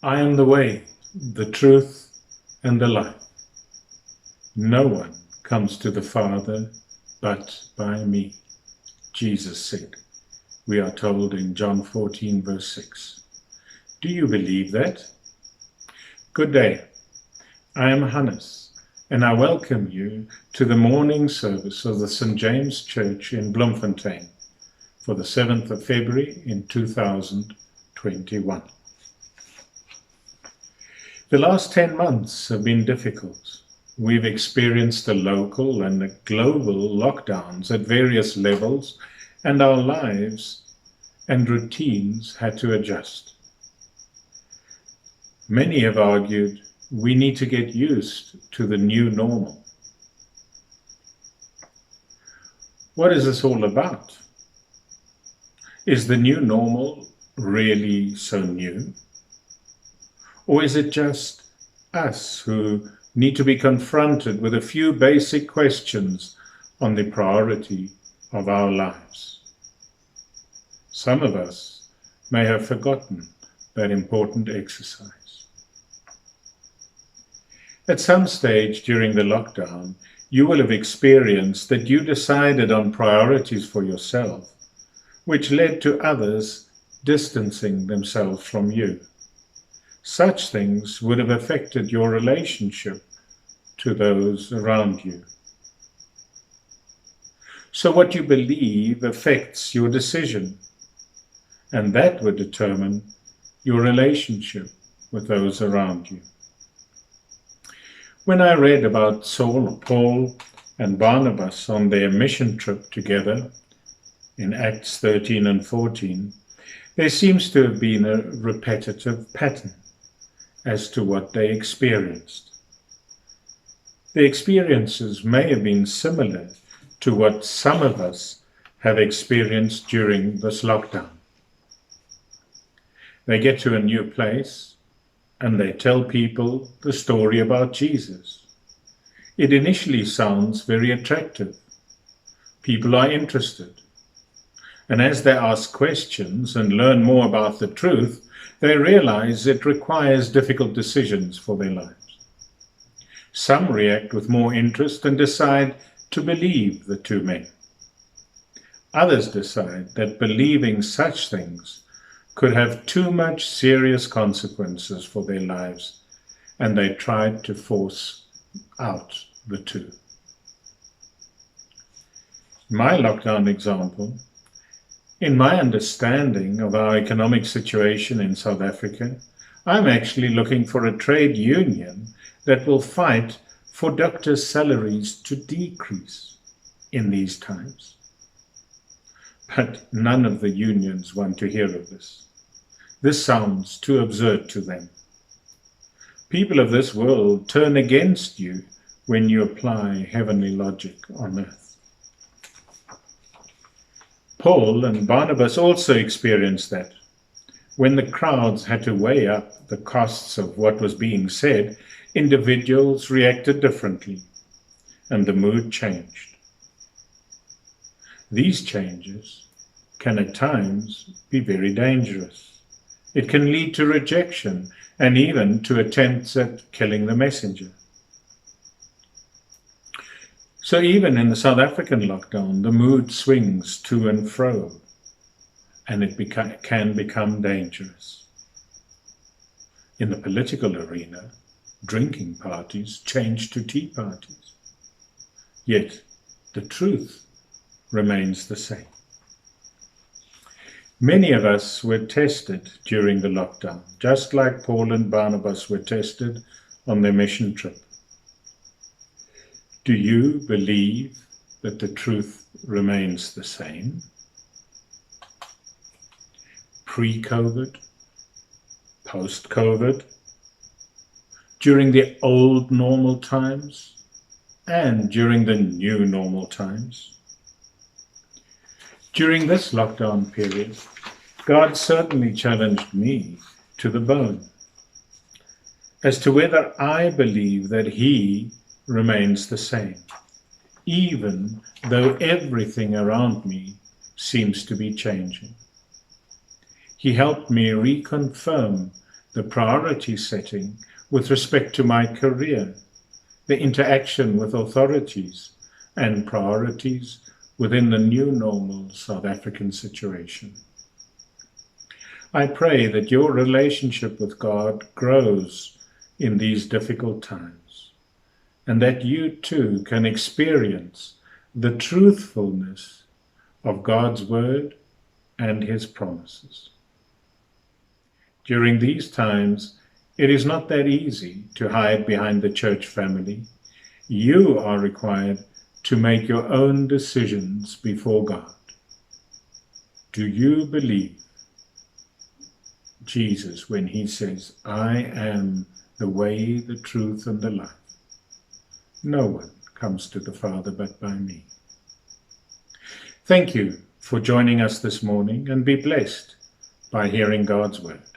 I am the way, the truth, and the life. No one comes to the Father but by me, Jesus said. We are told in John 14, verse 6. Do you believe that? Good day. I am Hannes, and I welcome you to the morning service of the St. James Church in Bloemfontein for the 7th of February in 2021. The last 10 months have been difficult. We've experienced the local and the global lockdowns at various levels, and our lives and routines had to adjust. Many have argued we need to get used to the new normal. What is this all about? Is the new normal really so new? Or is it just us who need to be confronted with a few basic questions on the priority of our lives? Some of us may have forgotten that important exercise. At some stage during the lockdown, you will have experienced that you decided on priorities for yourself, which led to others distancing themselves from you. Such things would have affected your relationship to those around you. So what you believe affects your decision, and that would determine your relationship with those around you. When I read about Paul and Barnabas on their mission trip together in Acts 13 and 14, there seems to have been a repetitive pattern as to what they experienced. The experiences may have been similar to what some of us have experienced during this lockdown. They get to a new place and they tell people the story about Jesus. It initially sounds very attractive. People are interested. And as they ask questions and learn more about the truth, they realize it requires difficult decisions for their lives. Some react with more interest and decide to believe the two men. Others decide that believing such things could have too much serious consequences for their lives, and they tried to force out the two. My lockdown example, in my understanding of our economic situation in South Africa, I'm actually looking for a trade union that will fight for doctors' salaries to decrease in these times. But none of the unions want to hear of this. This sounds too absurd to them. People of this world turn against you when you apply heavenly logic on earth. Paul and Barnabas also experienced that. When the crowds had to weigh up the costs of what was being said, individuals reacted differently, and the mood changed. These changes can at times be very dangerous. It can lead to rejection and even to attempts at killing the messenger. So even in the South African lockdown, the mood swings to and fro, and it can become dangerous. In the political arena, drinking parties change to tea parties. Yet the truth remains the same. Many of us were tested during the lockdown, just like Paul and Barnabas were tested on their mission trip. Do you believe that the truth remains the same? Pre-COVID, post-COVID, during the old normal times, and during the new normal times? During this lockdown period, God certainly challenged me to the bone as to whether I believe that He remains the same, even though everything around me seems to be changing. He helped me reconfirm the priority setting with respect to my career, the interaction with authorities, and priorities within the new normal South African situation. I pray that your relationship with God grows in these difficult times, and that you too can experience the truthfulness of God's word and his promises. During these times, it is not that easy to hide behind the church family. You are required to make your own decisions before God. Do you believe Jesus when he says, "I am the way, the truth, and the life. No one comes to the Father but by me"? Thank you for joining us this morning, and be blessed by hearing God's word.